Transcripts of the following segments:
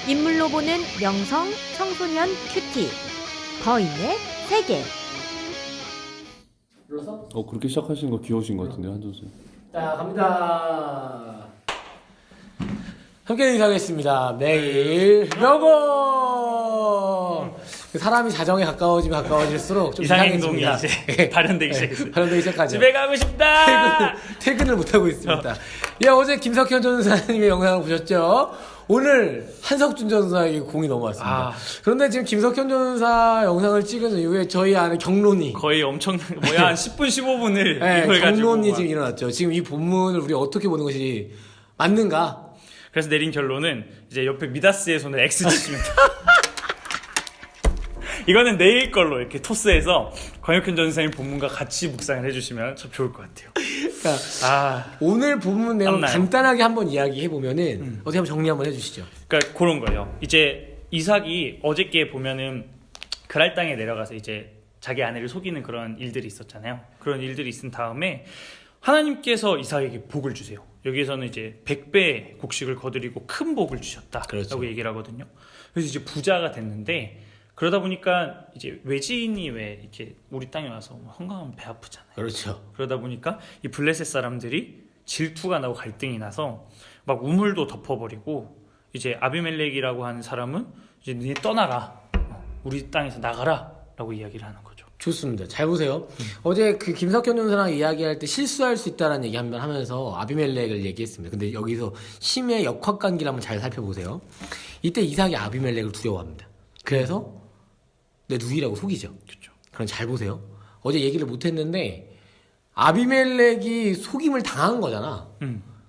인물로 보는 명성 청소년 큐티 거인의 세계. 그렇게 시작하시는 거 귀여우신 것 같은데요, 한준수. 자, 갑니다. 함께 인사하겠습니다. 매일 명곡. 사람이 자정에 가까워질수록 좀 이상행동이 이상해집니다. 이제 발현되기 시작했어요. 발현되기 시작하죠. 집에 가고 싶다. 퇴근을 못하고 있습니다. 예, 어제 김석현 전사님의 영상을 보셨죠? 오늘 한석준 전사에게 공이 넘어왔습니다. 그런데 지금 김석현 전사 영상을 찍은 이후에 저희 안에 경론이 거의 엄청 한 10분 15분을 네, 이걸 가지고 경론이 지금 일어났죠. 지금 이 본문을 우리 어떻게 보는 것이 맞는가? 그래서 내린 결론은 이제 옆에 미다스의 손을 X 치시면 돼. 이거는 내일 걸로 이렇게 토스해서 권혁현 전사님 본문과 같이 묵상을 해주시면 참 좋을 것 같아요. 그러니까 오늘 본문 내용 땀나요. 간단하게 한번 이야기해 보면은 어떻게 한번 정리 한번 해주시죠. 그러니까 그런 거예요. 이제 이삭이 어저께 보면은 그랄 땅에 내려가서 이제 자기 아내를 속이는 그런 일들이 있었잖아요. 그런 일들이 있은 다음에 하나님께서 이삭에게 복을 주세요. 여기에서는 이제 100배 곡식을 거두리고 큰 복을 주셨다라고 그렇죠. 얘기를 하거든요. 그래서 이제 부자가 됐는데 그러다 보니까 이제 외지인이 왜 이렇게 우리 땅에 와서 한강하면 배 아프잖아요. 그렇죠. 그러다 보니까 이 블레셋 사람들이 질투가 나고 갈등이 나서 막 우물도 덮어버리고 이제 아비멜렉이라고 하는 사람은 이제 네 떠나라, 우리 땅에서 나가라라고 이야기를 하는 거죠. 좋습니다. 잘 보세요. 어제 그 김석현 전사랑 이야기할 때 실수할 수 있다는 얘기 한번 하면서 아비멜렉을 얘기했습니다. 근데 여기서 힘의 역학관계를 한번 잘 살펴보세요. 이때 이삭이 아비멜렉을 두려워합니다. 그래서 내 누이라고 속이죠. 그렇죠. 그럼 잘 보세요. 어제 얘기를 못했는데 아비멜렉이 속임을 당한 거잖아.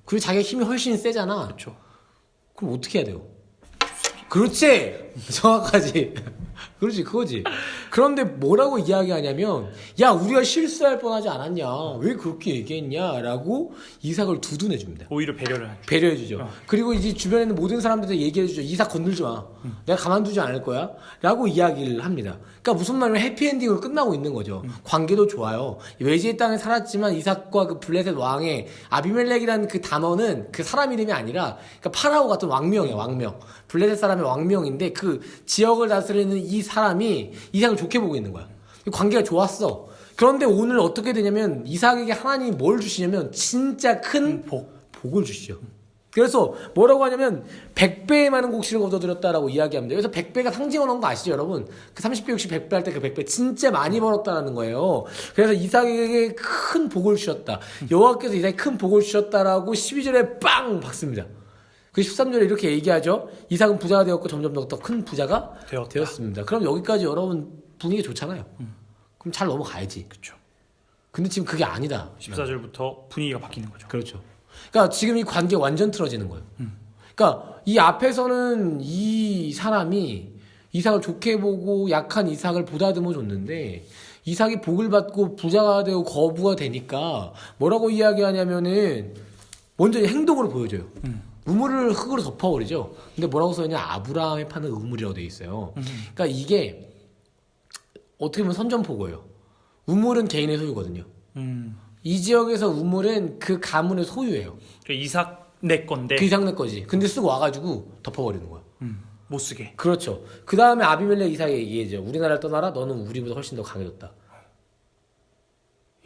그리고 자기가 힘이 훨씬 세잖아. 그렇죠. 그럼 어떻게 해야 돼요? 그렇지! 정확하지. 그렇지, 그거지. 그런데 뭐라고 이야기하냐면, 야, 우리가 실수할 뻔하지 않았냐? 왜 그렇게 얘기했냐? 라고 이삭을 두둔해줍니다. 오히려 배려를 하죠. 배려해주죠. 그리고 이제 주변에 있는 모든 사람들한테 얘기해주죠. 이삭 건들지 마. 내가 가만두지 않을 거야. 라고 이야기를 합니다. 그러니까 무슨 말이면 해피엔딩으로 끝나고 있는 거죠. 관계도 좋아요. 외지의 땅에 살았지만 이삭과 그 블레셋 왕의 아비멜렉이라는 그 단어는 그 사람 이름이 아니라 그러니까 파라오 같은 왕명이에요. 왕명. 블레셋 사람의 왕명인데 그 지역을 다스리는 이 사람이 이삭을 좋게 보고 있는 거야. 관계가 좋았어. 그런데 오늘 어떻게 되냐면 이삭에게 하나님이 뭘 주시냐면 진짜 큰 복을 주시죠. 그래서 뭐라고 하냐면 100배의 많은 곡식을 거둬들였다라고 이야기합니다. 여기서 100배가 상징어 놓은 거 아시죠, 여러분? 그 30배, 60, 100배 할 때 그 100배 진짜 많이 벌었다라는 거예요. 그래서 이삭에게 큰 복을 주셨다. 여호와께서 이삭에게 큰 복을 주셨다라고 12절에 빵 박습니다. 그 13절에 이렇게 얘기하죠. 이삭은 부자가 되었고 점점 더 큰 부자가 되었습니다. 그럼 여기까지 여러분 분위기 좋잖아요. 그럼 잘 넘어가야지. 그렇죠. 근데 지금 그게 아니다. 14절부터 분위기가 바뀌는 거죠. 그렇죠. 그러니까 지금 이 관계가 완전 틀어지는 거예요. 그러니까 이 앞에서는 이 사람이 이삭을 좋게 보고 약한 이삭을 보다듬어 줬는데 이삭이 복을 받고 부자가 되고 거부가 되니까 뭐라고 이야기하냐면은 먼저 행동으로 보여줘요. 우물을 흙으로 덮어버리죠. 근데 뭐라고 써있냐? 아브라함의 파는 우물이라고 돼 있어요. 그러니까 이게 어떻게 보면 선전포고예요. 우물은 개인의 소유거든요. 이 지역에서 우물은 그 가문의 소유예요. 그러니까 이삭 내 건데 그 이상 내 거지. 근데 쓰고 와가지고 덮어버리는 거야. 못 쓰게. 그렇죠. 그 다음에 아비멜렉 이삭에게 얘기해줘. 우리나라를 떠나라. 너는 우리보다 훨씬 더 강해졌다.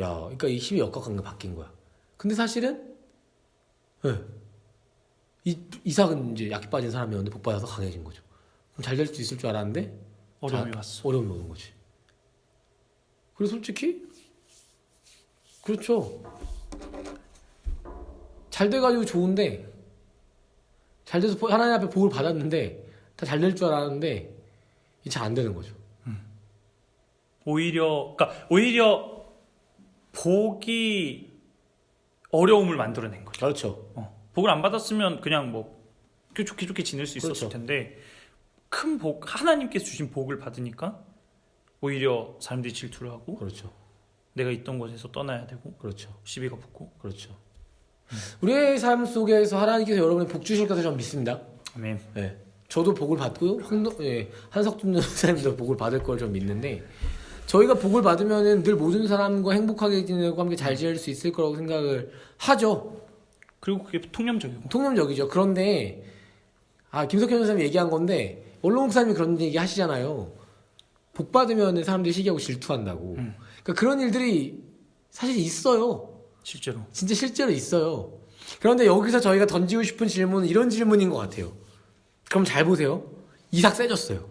야, 그러니까 이 힘이 역학관계가 바뀐 거야. 근데 사실은 이삭은 이제 약해 빠진 사람이었는데 복 받아서 강해진 거죠. 그럼 잘 될 수 있을 줄 알았는데 어려움이 왔어. 어려움이 오는 거지. 그리고 솔직히 그렇죠. 잘 돼가지고 좋은데 잘 돼서 하나님 앞에 복을 받았는데 다 잘 될 줄 알았는데 이게 잘 안 되는 거죠. 오히려 복이 어려움을 만들어낸 거죠. 그렇죠. 복을 안 받았으면 그냥 뭐 좋게 지낼 수 있었을 그렇죠. 텐데 큰 복, 하나님께서 주신 복을 받으니까 오히려 사람들이 질투를 하고 그렇죠. 내가 있던 곳에서 떠나야 되고 그렇죠. 시비가 붙고. 그렇죠. 우리의 삶 속에서 하나님께서 여러분의 복 주실 것을 저는 믿습니다. 아멘. 네. 저도 복을 받고요. 한석준 전사님도 복을 받을 걸 좀 믿는데 저희가 복을 받으면은 늘 모든 사람과 행복하게 지내고 함께 잘 지낼 수 있을 거라고 생각을 하죠. 그리고 그게 통념적이고. 통념적이죠. 그런데 김석현 선생님이 얘기한 건데 원로 목사님이 그런 얘기 하시잖아요. 복 받으면 사람들이 시기하고 질투한다고. 그러니까 그런 일들이 사실 있어요. 실제로. 진짜 실제로 있어요. 그런데 여기서 저희가 던지고 싶은 질문은 이런 질문인 것 같아요. 그럼 잘 보세요. 이삭 세졌어요.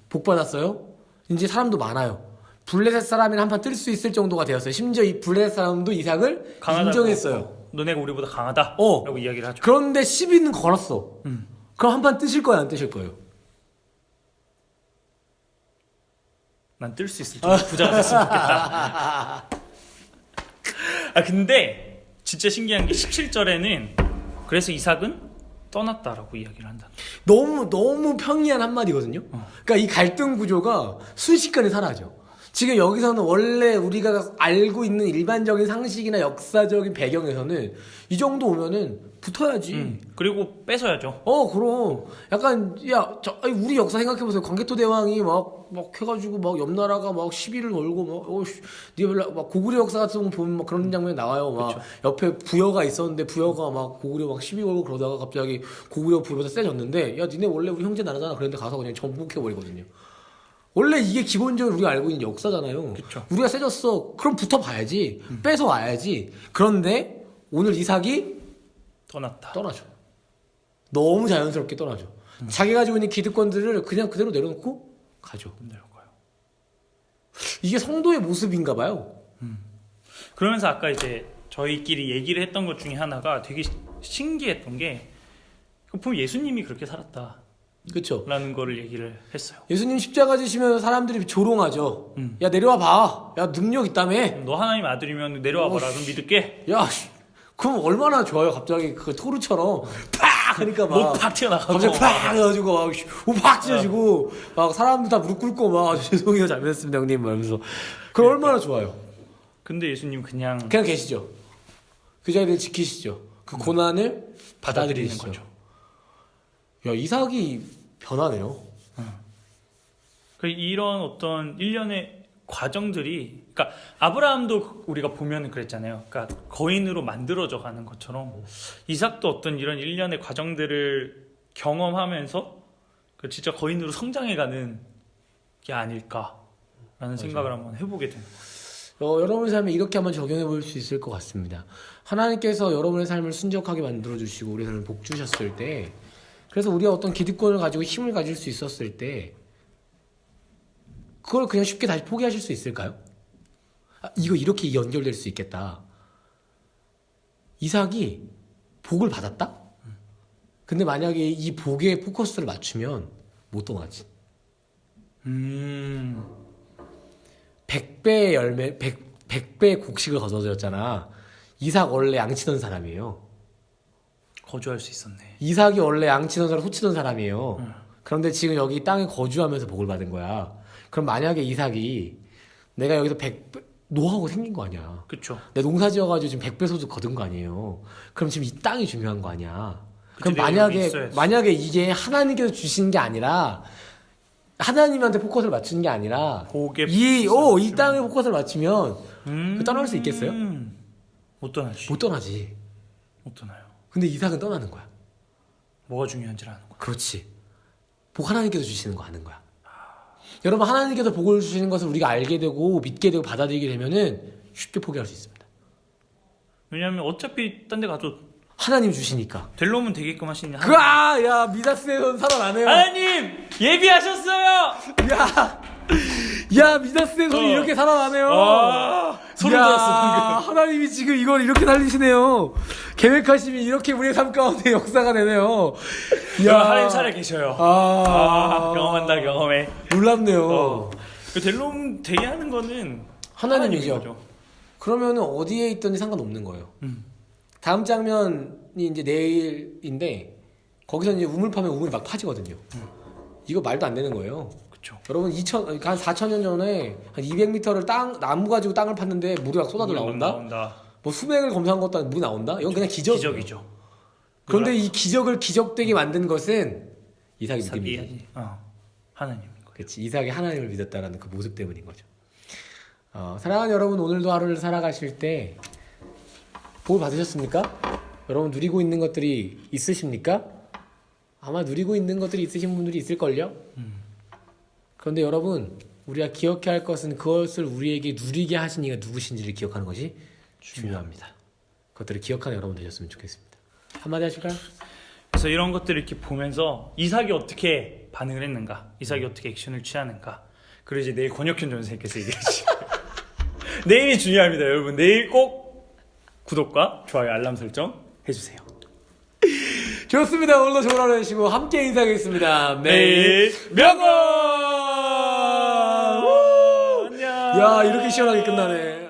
복 받았어요. 이제 사람도 많아요. 블레셋 사람이 한판 뜰 수 있을 정도가 되었어요. 심지어 이 블레셋 사람도 이삭을 강하다고. 인정했어요. 너네가 우리보다 강하다. 어. 라고 이야기를 하죠. 그런데 시비는 걸었어. 그럼 한판 뜨실 거예요, 안 뜨실 거예요? 난 뜰 수 있을 정도 부자가 됐으면 좋겠다. 근데 진짜 신기한 게 17절에는 그래서 이삭은 떠났다라고 이야기를 한다. 너무 평이한 한마디거든요. 그러니까 이 갈등 구조가 순식간에 사라져. 지금 여기서는 원래 우리가 알고 있는 일반적인 상식이나 역사적인 배경에서는 이 정도 오면은 붙어야지. 그리고 뺏어야죠. 그럼 약간 아니, 우리 역사 생각해보세요. 광개토 대왕이 막 해가지고 막 옆 나라가 막 시비를 걸고 막 고구려 역사 같은 거 보면 막 그런 장면이 나와요. 막 그쵸. 옆에 부여가 있었는데 부여가 막 고구려 막 시비 걸고 그러다가 갑자기 고구려 부여보다 세졌는데 야 니네 원래 우리 형제 나라잖아. 그랬는데 가서 그냥 전복해버리거든요. 원래 이게 기본적으로 우리가 알고 있는 역사잖아요. 그쵸. 우리가 세졌어. 그럼 붙어봐야지. 뺏어와야지. 그런데 오늘 이삭이 떠나죠. 너무 자연스럽게 떠나죠. 자기 가지고 있는 기득권들을 그냥 그대로 내려놓고 가죠. 내려가요. 이게 성도의 모습인가 봐요. 그러면서 아까 이제 저희끼리 얘기를 했던 것 중에 하나가 되게 신기했던 게 보면 예수님이 그렇게 살았다. 그렇죠. 라는 거를 얘기를 했어요. 예수님 십자가 지시면 사람들이 조롱하죠. 야 내려와 봐. 야 능력 있다며. 너 하나님 아들이면 내려와 봐라. 그럼 믿을게. 야 그럼 얼마나 좋아요. 갑자기 그 토르처럼 팍 하니까 막 팍 튀어나가고 갑자기 팍 해가지고 팍 찢어지고 막 사람들 다 무릎 꿇고 막 죄송해요 잘못했습니다 형님 말면서 그럼 얼마나 좋아요. 근데 예수님 그냥 계시죠. 그 자리를 지키시죠. 그 고난을 받아들이시죠. 거죠. 야 이삭이 변하네요. 이런 어떤 일련의 과정들이, 그러니까 아브라함도 우리가 보면은 그랬잖아요. 그러니까 거인으로 만들어져 가는 것처럼 이삭도 어떤 이런 일련의 과정들을 경험하면서 진짜 거인으로 성장해가는 게 아닐까라는 생각을 한번 해보게 되는 거예요. 여러분의 삶에 이렇게 한번 적용해 볼 수 있을 것 같습니다. 하나님께서 여러분의 삶을 순적하게 만들어 주시고 우리 삶을 복 주셨을 때, 그래서 우리가 어떤 기득권을 가지고 힘을 가질 수 있었을 때 그걸 그냥 쉽게 다시 포기하실 수 있을까요? 이거 이렇게 연결될 수 있겠다. 이삭이 복을 받았다? 근데 만약에 이 복에 포커스를 맞추면 못 떠나지. 100배의 열매, 100배의 곡식을 거둬들였잖아. 이삭 원래 양치던 사람이에요. 거주할 수 있었네. 이삭이 원래 양치던 사람, 소치던 사람이에요. 그런데 지금 여기 땅에 거주하면서 복을 받은 거야. 그럼 만약에 이삭이 내가 여기서 100배, 노하우가 생긴 거 아니야. 그쵸. 내 농사 지어가지고 지금 100배 소득 거둔 거 아니에요. 그럼 지금 이 땅이 중요한 거 아니야. 그럼 그치, 내 이름이 있어야지. 만약에 이게 하나님께서 주신 게 아니라 하나님한테 포커스를 맞추는 게 아니라 복에 이 땅에 포커스를 맞추면 떠날 수 있겠어요? 못 떠나지. 못 떠나지. 못 떠나요. 근데 이삭은 떠나는 거야. 뭐가 중요한지를 아는 거야. 그렇지. 복 하나님께서 주시는 거 아는 거야. 여러분 하나님께서 복을 주시는 것을 우리가 알게 되고 믿게 되고 받아들이게 되면은 쉽게 포기할 수 있습니다. 왜냐하면 어차피 딴 데 가도 하나님 주시니까. 될 놈은 되게끔 하시는 야 미다스에선 살아나네요. 하나님 예비하셨어요. 야 미다스에선 이렇게 살아나네요. 소름 돋았어 방금. 하나님이 지금 이걸 이렇게 살리시네요. 계획하심이 이렇게 우리의 삶 가운데 역사가 되네요. 하나님 살아 계셔요. 경험한다 경험해. 놀랍네요. 될 놈 되게 하는 거는 하나님이죠. 하나님인 거죠. 그러면은 어디에 있든지 상관없는 거예요. 다음 장면이 이제 내일인데 거기서 이제 우물 파면 우물이 막 파지거든요. 이거 말도 안 되는 거예요. 그렇죠. 여러분 한 4,000년 전에 한 200m를 나무 가지고 땅을 팠는데 물이 막 쏟아져 나온다. 뭐 수맥을 검사한 것도 아니고 물이 나온다. 이건 그냥 기적이에요. 기적이죠. 그런데 이 기적을 기적되게 만든 것은 이삭의 믿음이지. 하나님인 거예요. 그렇지. 이삭이 하나님을 믿었다라는 그 모습 때문인 거죠. 사랑하는 여러분, 오늘도 하루를 살아가실 때 복을 받으셨습니까? 여러분 누리고 있는 것들이 있으십니까? 아마 누리고 있는 것들이 있으신 분들이 있을걸요? 그런데 여러분, 우리가 기억해야 할 것은 그것을 우리에게 누리게 하신 이가 누구신지를 기억하는 것이 중요합니다. 그것들을 그것들을 여러분 되셨으면 좋겠습니다. 한마디 하실까요? 그래서 이런 것들을 이렇게 보면서 이삭이 어떻게 반응을 했는가, 이삭이 어떻게 액션을 취하는가. 그리고 이제 내일 권혁현 전생께서 얘기하시. 내일이 중요합니다, 여러분. 내일 꼭 구독과 좋아요, 알람 설정 해주세요. 좋습니다. 오늘도 좋은 하루 되시고 함께 인사하겠습니다. 내일 명언. 안녕. 야, 이렇게 시원하게 끝나네.